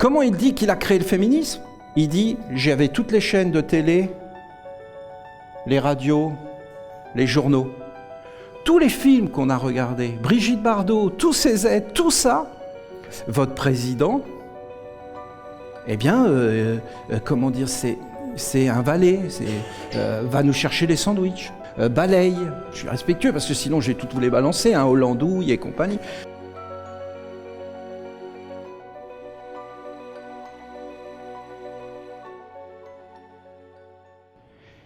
Comment il dit qu'il a créé le féminisme? Il dit « J'avais toutes les chaînes de télé, les radios, les journaux. Tous les films qu'on a regardés, Brigitte Bardot, tous ces aides, tout ça, votre président, eh bien, comment dire, c'est un valet, va nous chercher les sandwichs, balaye. Je suis respectueux parce que sinon j'ai tout vous les balancer, hein, Hollandouille et compagnie.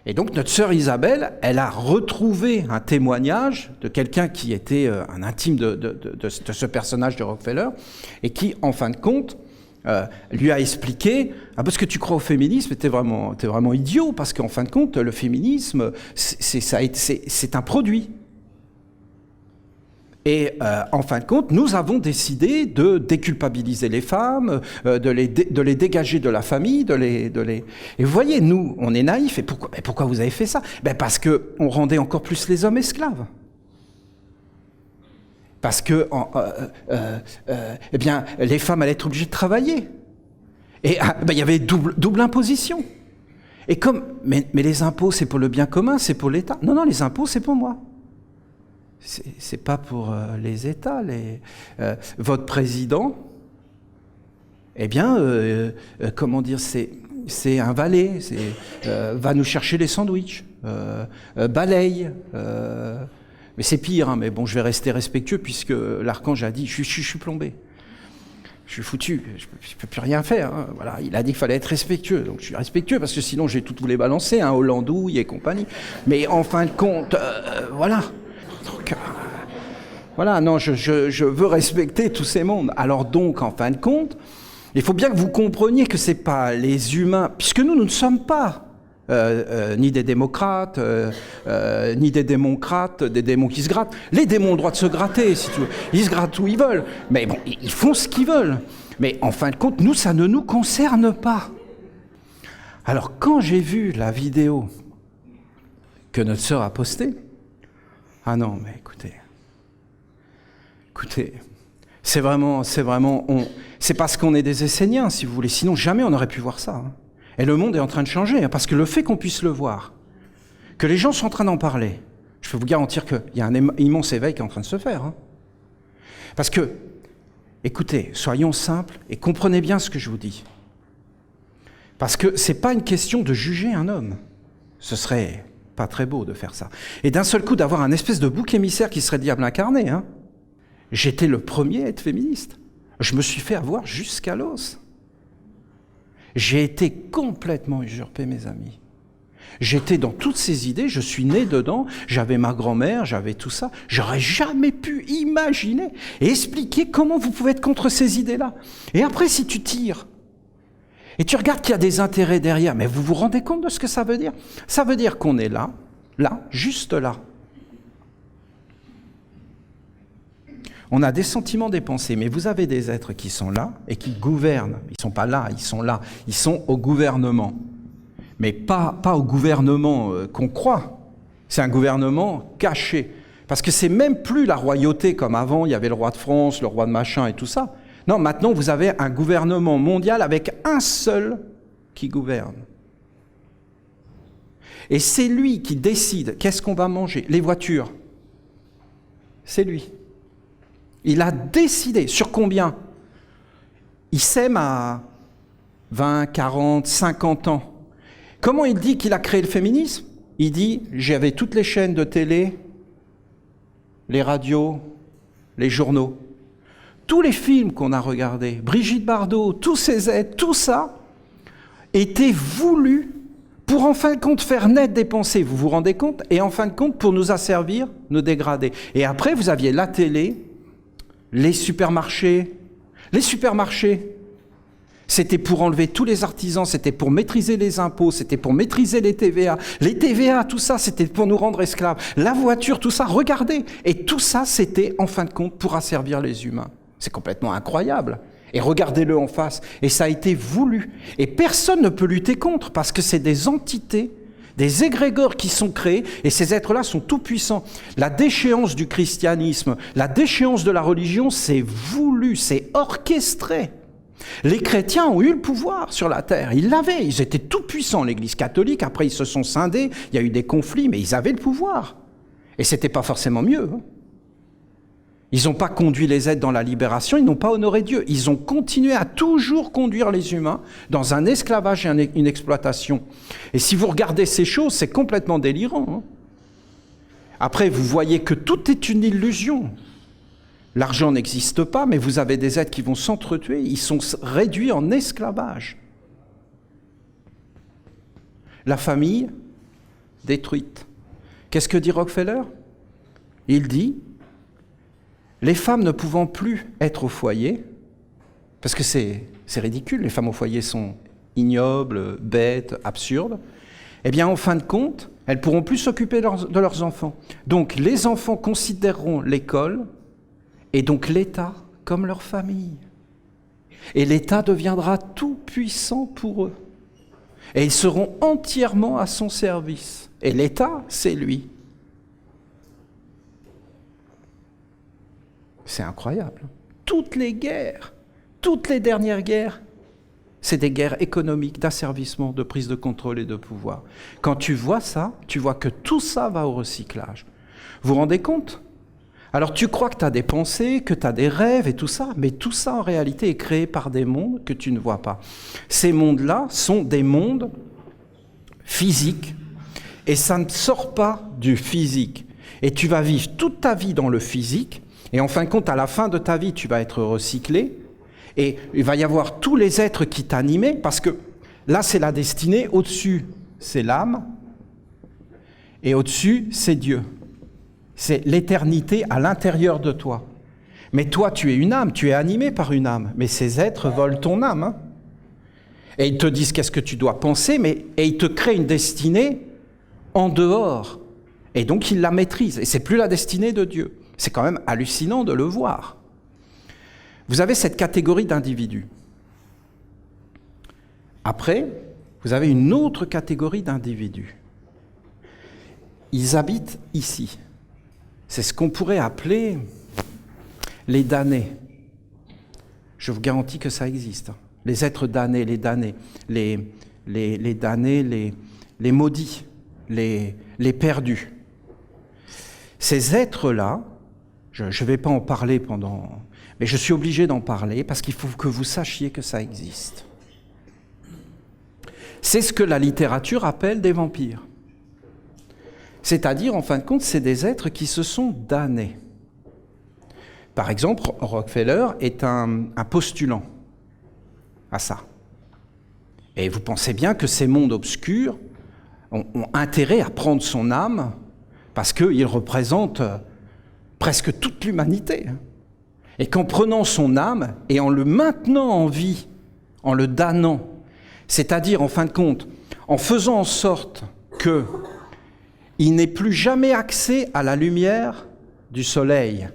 Et donc notre sœur Isabelle, elle a retrouvé un témoignage de quelqu'un qui était un intime de ce personnage de Rockefeller et qui, en fin de compte, lui a expliqué « Ah, parce que tu crois au féminisme, t'es vraiment idiot, parce qu'en fin de compte, le féminisme, c'est un produit. » Et en fin de compte, nous avons décidé de déculpabiliser les femmes, de les dégager de la famille, Et vous voyez, nous, on est naïfs. Et pourquoi vous avez fait ça? Parce qu'on rendait encore plus les hommes esclaves. Parce que eh bien, les femmes allaient être obligées de travailler. Et il y avait double imposition. Et mais les impôts, c'est pour le bien commun, c'est pour l'État. Non, les impôts, c'est pour moi. C'est pas pour les États. Votre président, eh bien, comment dire, c'est un valet, va nous chercher les sandwichs, balaye. Mais c'est pire, hein, mais bon, je vais rester respectueux puisque l'archange a dit, je suis plombé. Je suis foutu, je peux plus rien faire. Hein. Voilà, il a dit qu'il fallait être respectueux, donc je suis respectueux parce que sinon j'ai tout vous les balancer, hein, Hollandouille et compagnie. Mais en fin de compte, voilà. Donc, voilà, non, je veux respecter tous ces mondes. Alors donc, en fin de compte, il faut bien que vous compreniez que c'est pas les humains, puisque nous ne sommes pas ni des démocrates, ni des démocrates, des démons qui se grattent. Les démons ont le droit de se gratter, si tu veux. Ils se grattent où ils veulent. Mais bon, ils font ce qu'ils veulent. Mais en fin de compte, nous, ça ne nous concerne pas. Alors, quand j'ai vu la vidéo que notre sœur a postée, ah non, mais écoutez, c'est parce qu'on est des Esséniens, si vous voulez. Sinon, jamais on n'aurait pu voir ça. Hein. Et le monde est en train de changer, hein, parce que le fait qu'on puisse le voir, que les gens sont en train d'en parler, je peux vous garantir qu'il y a un immense éveil qui est en train de se faire. Hein. Parce que, écoutez, soyons simples et comprenez bien ce que je vous dis. Parce que c'est pas une question de juger un homme. Ce serait pas très beau de faire ça. Et d'un seul coup, d'avoir un espèce de bouc émissaire qui serait diable incarné. Hein. J'étais le premier à être féministe. Je me suis fait avoir jusqu'à l'os. J'ai été complètement usurpé, mes amis. J'étais dans toutes ces idées, je suis né dedans, j'avais ma grand-mère, j'avais tout ça. J'aurais jamais pu imaginer et expliquer comment vous pouvez être contre ces idées-là. Et après, si tu tires, et tu regardes qu'il y a des intérêts derrière, mais vous vous rendez compte de ce que ça veut dire? Ça veut dire qu'on est là, juste là. On a des sentiments, des pensées, mais vous avez des êtres qui sont là et qui gouvernent. Ils ne sont pas là, ils sont là. Ils sont au gouvernement. Mais pas au gouvernement qu'on croit. C'est un gouvernement caché. Parce que c'est même plus la royauté comme avant, il y avait le roi de France, le roi de machin et tout ça. Non, maintenant vous avez un gouvernement mondial avec un seul qui gouverne. Et c'est lui qui décide qu'est-ce qu'on va manger. Les voitures, c'est lui. Il a décidé sur combien. Il sème à 20, 40, 50 ans. Comment il dit qu'il a créé le féminisme? Il dit « J'avais toutes les chaînes de télé, les radios, les journaux. Tous les films qu'on a regardés, Brigitte Bardot, tous ces aides, tout ça, était voulu pour en fin de compte faire naître des pensées. Vous vous rendez compte? Et en fin de compte, pour nous asservir, nous dégrader. Et après, vous aviez la télé, les supermarchés, c'était pour enlever tous les artisans, c'était pour maîtriser les impôts, c'était pour maîtriser les TVA. Les TVA, tout ça, c'était pour nous rendre esclaves. La voiture, tout ça, regardez. Et tout ça, c'était, en fin de compte, pour asservir les humains. C'est complètement incroyable. Et regardez-le en face. Et ça a été voulu. Et personne ne peut lutter contre, parce que c'est des entités, des égrégores qui sont créés, et ces êtres-là sont tout puissants. La déchéance du christianisme, la déchéance de la religion, c'est voulu, c'est orchestré. Les chrétiens ont eu le pouvoir sur la terre, ils l'avaient, ils étaient tout puissants, l'Église catholique, après ils se sont scindés, il y a eu des conflits, mais ils avaient le pouvoir. Et c'était pas forcément mieux. Ils n'ont pas conduit les êtres dans la libération, ils n'ont pas honoré Dieu. Ils ont continué à toujours conduire les humains dans un esclavage et une exploitation. Et si vous regardez ces choses, c'est complètement délirant. Après, vous voyez que tout est une illusion. L'argent n'existe pas, mais vous avez des êtres qui vont s'entretuer, ils sont réduits en esclavage. La famille détruite. Qu'est-ce que dit Rockefeller? Il dit, les femmes ne pouvant plus être au foyer, parce que c'est ridicule, les femmes au foyer sont ignobles, bêtes, absurdes, eh bien, en fin de compte, elles ne pourront plus s'occuper de leurs enfants. Donc, les enfants considéreront l'école et donc l'État comme leur famille. Et l'État deviendra tout puissant pour eux. Et ils seront entièrement à son service. Et l'État, c'est lui. C'est incroyable. Toutes les guerres, toutes les dernières guerres, c'est des guerres économiques, d'asservissement, de prise de contrôle et de pouvoir. Quand tu vois ça, tu vois que tout ça va au recyclage. Vous vous rendez compte? Alors tu crois que tu as des pensées, que tu as des rêves et tout ça, mais tout ça en réalité est créé par des mondes que tu ne vois pas. Ces mondes-là sont des mondes physiques et ça ne sort pas du physique. Et tu vas vivre toute ta vie dans le physique et en fin de compte, à la fin de ta vie, tu vas être recyclé et il va y avoir tous les êtres qui t'animaient parce que là, c'est la destinée, au-dessus, c'est l'âme et au-dessus, c'est Dieu. C'est l'éternité à l'intérieur de toi. Mais toi, tu es une âme, tu es animé par une âme. Mais ces êtres volent ton âme. Hein. Et ils te disent qu'est-ce que tu dois penser, et ils te créent une destinée en dehors. Et donc, ils la maîtrisent. Et c'est plus la destinée de Dieu. C'est quand même hallucinant de le voir. Vous avez cette catégorie d'individus. Après, vous avez une autre catégorie d'individus. Ils habitent ici. C'est ce qu'on pourrait appeler les damnés. Je vous garantis que ça existe. Les êtres damnés, les damnés, les damnés, les maudits, les perdus. Ces êtres-là, je ne vais pas en parler mais je suis obligé d'en parler parce qu'il faut que vous sachiez que ça existe. C'est ce que la littérature appelle des vampires. C'est-à-dire, en fin de compte, c'est des êtres qui se sont damnés. Par exemple, Rockefeller est un postulant à ça. Et vous pensez bien que ces mondes obscurs ont intérêt à prendre son âme parce qu'ils représentent presque toute l'humanité. Et qu'en prenant son âme et en le maintenant en vie, en le damnant, c'est-à-dire, en fin de compte, en faisant en sorte que il n'ait plus jamais accès à la lumière du soleil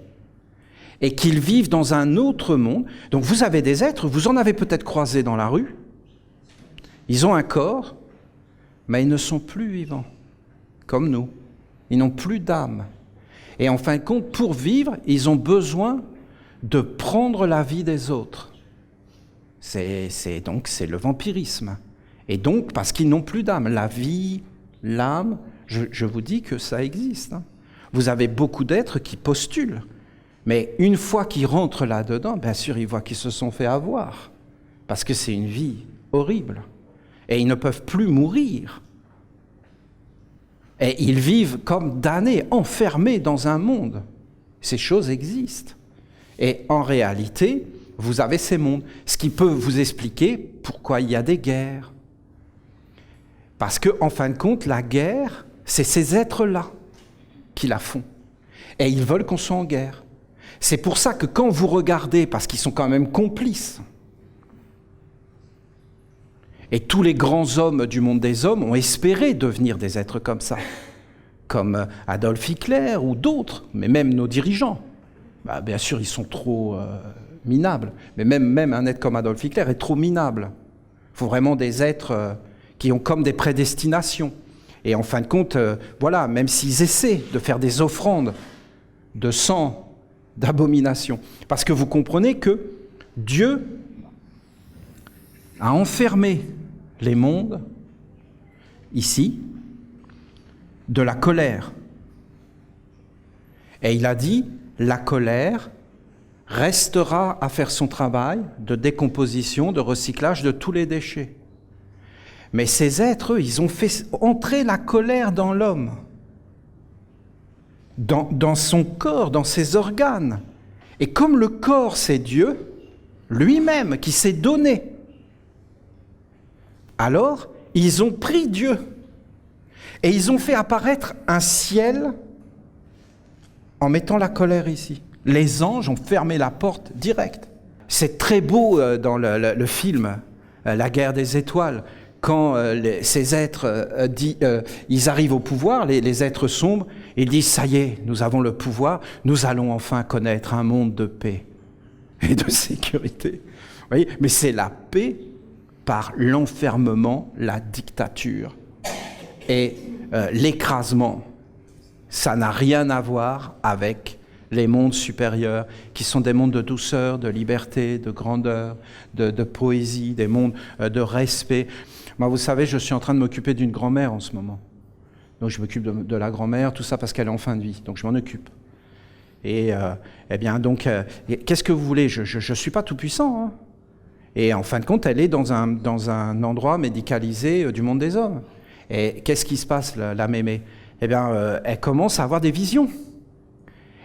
et qu'ils vivent dans un autre monde. Donc vous avez des êtres, vous en avez peut-être croisé dans la rue, ils ont un corps, mais ils ne sont plus vivants, comme nous. Ils n'ont plus d'âme. Et en fin de compte, pour vivre, ils ont besoin de prendre la vie des autres. C'est le vampirisme. Et donc, parce qu'ils n'ont plus d'âme, la vie, l'âme, je vous dis que ça existe. Hein. Vous avez beaucoup d'êtres qui postulent, mais une fois qu'ils rentrent là-dedans, bien sûr, ils voient qu'ils se sont fait avoir, parce que c'est une vie horrible, et ils ne peuvent plus mourir. Et ils vivent comme damnés, enfermés dans un monde. Ces choses existent. Et en réalité, vous avez ces mondes, ce qui peut vous expliquer pourquoi il y a des guerres. Parce qu'en fin de compte, la guerre, c'est ces êtres-là qui la font. Et ils veulent qu'on soit en guerre. C'est pour ça que quand vous regardez, parce qu'ils sont quand même complices, et tous les grands hommes du monde des hommes ont espéré devenir des êtres comme ça, comme Adolf Hitler ou d'autres, mais même nos dirigeants. Bah, bien sûr, ils sont trop minables, mais même un être comme Adolf Hitler est trop minable. Il faut vraiment des êtres qui ont comme des prédestinations. Et en fin de compte, voilà, même s'ils essaient de faire des offrandes de sang, d'abomination, parce que vous comprenez que Dieu a enfermé les mondes, ici, de la colère. Et il a dit, la colère restera à faire son travail de décomposition, de recyclage de tous les déchets. Mais ces êtres, eux, ils ont fait entrer la colère dans l'homme, dans son corps, dans ses organes. Et comme le corps, c'est Dieu, lui-même, qui s'est donné, alors, ils ont pris Dieu et ils ont fait apparaître un ciel en mettant la colère ici. Les anges ont fermé la porte direct. C'est très beau dans le film La guerre des étoiles, quand ces êtres, ils arrivent au pouvoir, les êtres sombres, ils disent « ça y est, nous avons le pouvoir, nous allons enfin connaître un monde de paix et de sécurité. » Vous voyez, mais c'est la paix par l'enfermement, la dictature et l'écrasement. Ça n'a rien à voir avec les mondes supérieurs, qui sont des mondes de douceur, de liberté, de grandeur, de poésie, des mondes de respect. Moi, vous savez, je suis en train de m'occuper d'une grand-mère en ce moment. Donc, je m'occupe de la grand-mère, tout ça parce qu'elle est en fin de vie. Donc, je m'en occupe. Et, eh bien, donc, qu'est-ce que vous voulez? Je ne suis pas tout puissant, hein. Et en fin de compte, elle est dans un endroit médicalisé du monde des hommes. Et qu'est-ce qui se passe, la mémé? Eh bien, elle commence à avoir des visions.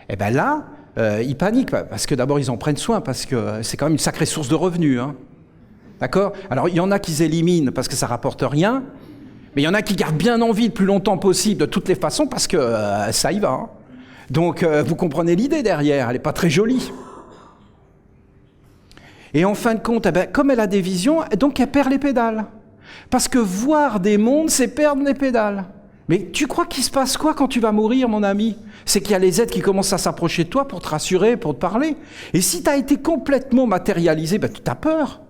Eh bien là, ils paniquent, parce que d'abord, ils en prennent soin, parce que c'est quand même une sacrée source de revenus. Hein. D'accord? Alors, il y en a qui éliminent parce que ça ne rapporte rien, mais il y en a qui gardent bien en vie le plus longtemps possible, de toutes les façons, parce que ça y va. Hein. Donc, vous comprenez l'idée derrière, elle n'est pas très jolie. Et en fin de compte, eh bien, comme elle a des visions, donc elle perd les pédales. Parce que voir des mondes, c'est perdre les pédales. Mais tu crois qu'il se passe quoi quand tu vas mourir, mon ami? C'est qu'il y a les êtres qui commencent à s'approcher de toi pour te rassurer, pour te parler. Et si tu as été complètement matérialisé, ben, tu as peur.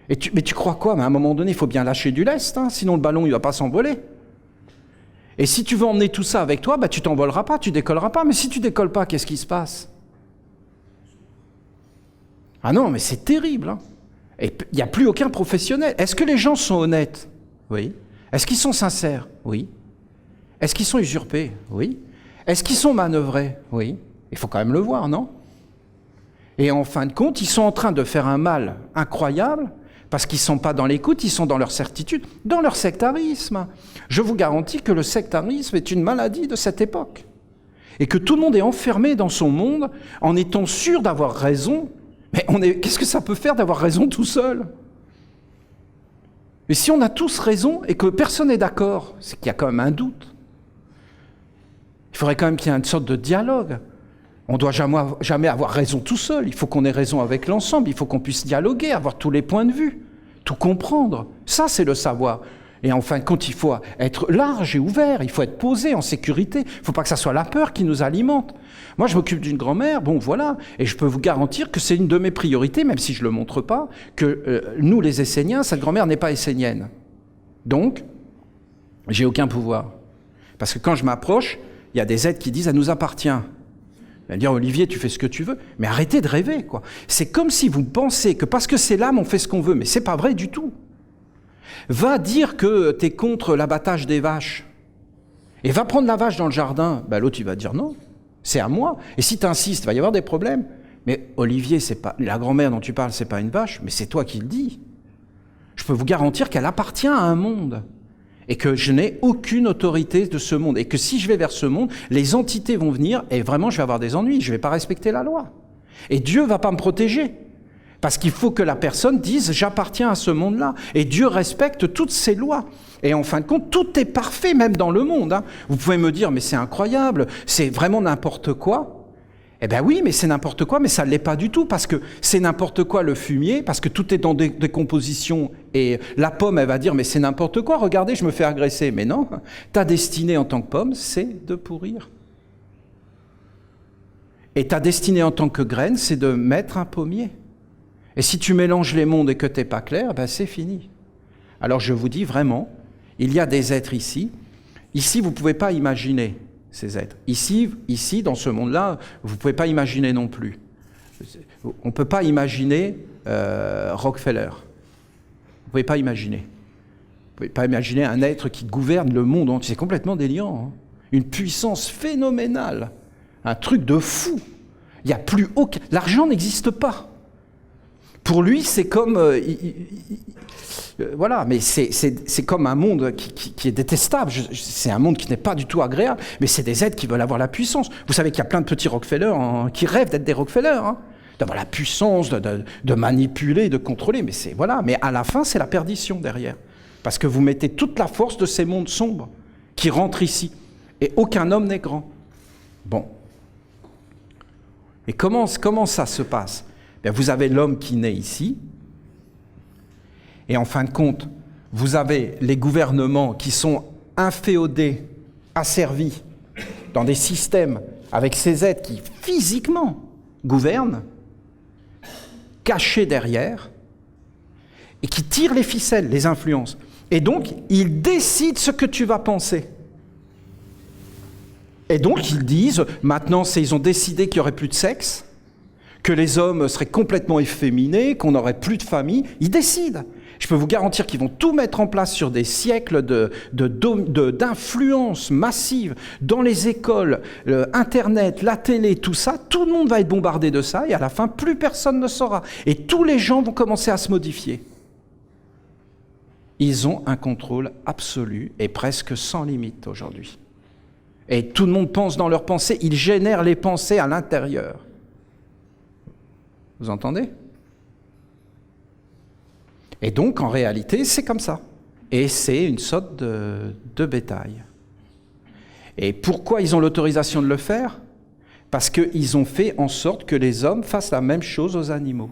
Mais tu crois quoi? Mais à un moment donné, il faut bien lâcher du lest, hein, sinon le ballon ne va pas s'envoler. Et si tu veux emmener tout ça avec toi, ben, tu t'envoleras pas, tu décolleras pas. Mais si tu décolles pas, qu'est-ce qui se passe? Ah non, mais c'est terrible. Hein. Et il n'y a plus aucun professionnel. Est-ce que les gens sont honnêtes? Oui. Est-ce qu'ils sont sincères? Oui. Est-ce qu'ils sont usurpés? Oui. Est-ce qu'ils sont manœuvrés? Oui. Il faut quand même le voir, non? Et en fin de compte, ils sont en train de faire un mal incroyable parce qu'ils ne sont pas dans l'écoute, ils sont dans leur certitude, dans leur sectarisme. Je vous garantis que le sectarisme est une maladie de cette époque. Et que tout le monde est enfermé dans son monde en étant sûr d'avoir raison. Mais qu'est-ce que ça peut faire d'avoir raison tout seul? Et si on a tous raison et que personne n'est d'accord, c'est qu'il y a quand même un doute. Il faudrait quand même qu'il y ait une sorte de dialogue. On ne doit jamais avoir raison tout seul. Il faut qu'on ait raison avec l'ensemble. Il faut qu'on puisse dialoguer, avoir tous les points de vue, tout comprendre. Ça, c'est le savoir. Et en fin de compte, il faut être large et ouvert. Il faut être posé, en sécurité. Il ne faut pas que ça soit la peur qui nous alimente. Moi, je m'occupe d'une grand-mère, bon, voilà. Et je peux vous garantir que c'est une de mes priorités, même si je ne le montre pas, que nous, les Esséniens, cette grand-mère n'est pas essénienne. Donc, j'ai aucun pouvoir. Parce que quand je m'approche, il y a des êtres qui disent « elle nous appartient ». Elle va dire « Olivier, tu fais ce que tu veux ». Mais arrêtez de rêver, quoi. C'est comme si vous pensez que parce que c'est l'âme, on fait ce qu'on veut. Mais ce n'est pas vrai du tout. Va dire que tu es contre l'abattage des vaches. Et va prendre la vache dans le jardin. Ben, l'autre, il va dire « non, c'est à moi ». Et si tu insistes, il va y avoir des problèmes. Mais Olivier, c'est pas la grand-mère dont tu parles, c'est pas une vache, mais c'est toi qui le dis. Je peux vous garantir qu'elle appartient à un monde. Et que je n'ai aucune autorité de ce monde. Et que si je vais vers ce monde, les entités vont venir et vraiment je vais avoir des ennuis, je ne vais pas respecter la loi. Et Dieu ne va pas me protéger. Parce qu'il faut que la personne dise « j'appartiens à ce monde-là ». Et Dieu respecte toutes ses lois. Et en fin de compte, tout est parfait, même dans le monde. Hein. Vous pouvez me dire « mais c'est incroyable, c'est vraiment n'importe quoi ». Eh bien oui, mais c'est n'importe quoi, mais ça ne l'est pas du tout, parce que c'est n'importe quoi le fumier, parce que tout est en décomposition, et la pomme, elle va dire, mais c'est n'importe quoi, regardez, je me fais agresser. Mais non, ta destinée en tant que pomme, c'est de pourrir. Et ta destinée en tant que graine, c'est de mettre un pommier. Et si tu mélanges les mondes et que tu n'es pas clair, ben c'est fini. Alors je vous dis vraiment, il y a des êtres ici, vous ne pouvez pas imaginer ces êtres. Ici, dans ce monde-là, vous ne pouvez pas imaginer non plus. On ne peut pas imaginer Rockefeller. Vous pouvez pas imaginer. Vous pouvez pas imaginer un être qui gouverne le monde entier. C'est complètement délirant. Une puissance phénoménale. Un truc de fou. Il y a plus aucun... L'argent n'existe pas. Pour lui, c'est comme... voilà, mais c'est comme un monde qui est détestable. C'est un monde qui n'est pas du tout agréable. Mais c'est des êtres qui veulent avoir la puissance. Vous savez qu'il y a plein de petits Rockefeller qui rêvent d'être des Rockefeller, d'avoir la puissance, de manipuler, de contrôler. Mais voilà. Mais à la fin, c'est la perdition derrière. Parce que vous mettez toute la force de ces mondes sombres qui rentrent ici. Et aucun homme n'est grand. Bon. Et comment ça se passe ? Bien, vous avez l'homme qui naît ici. Et en fin de compte, vous avez les gouvernements qui sont inféodés, asservis dans des systèmes avec ces êtres qui physiquement gouvernent, cachés derrière, et qui tirent les ficelles, les influences. Et donc, ils décident ce que tu vas penser. Et donc, ils disent, maintenant, ils ont décidé qu'il n'y aurait plus de sexe, que les hommes seraient complètement efféminés, qu'on n'aurait plus de famille. Ils décident. Je peux vous garantir qu'ils vont tout mettre en place sur des siècles d'influence massive dans les écoles, Internet, la télé, tout ça. Tout le monde va être bombardé de ça et à la fin, plus personne ne saura. Et tous les gens vont commencer à se modifier. Ils ont un contrôle absolu et presque sans limite aujourd'hui. Et tout le monde pense dans leurs pensées. Ils génèrent les pensées à l'intérieur. Vous entendez ? Et donc, en réalité, c'est comme ça. Et c'est une sorte de bétail. Et pourquoi ils ont l'autorisation de le faire ? Parce qu'ils ont fait en sorte que les hommes fassent la même chose aux animaux.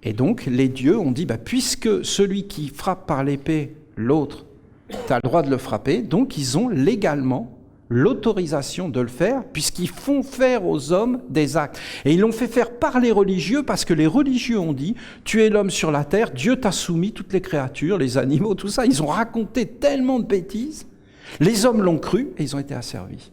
Et donc, les dieux ont dit, puisque celui qui frappe par l'épée l'autre, tu as le droit de le frapper, donc ils ont légalement l'autorisation de le faire, puisqu'ils font faire aux hommes des actes. Et ils l'ont fait faire par les religieux, parce que les religieux ont dit, tu es l'homme sur la terre, Dieu t'a soumis toutes les créatures, les animaux, tout ça. Ils ont raconté tellement de bêtises, les hommes l'ont cru, et ils ont été asservis.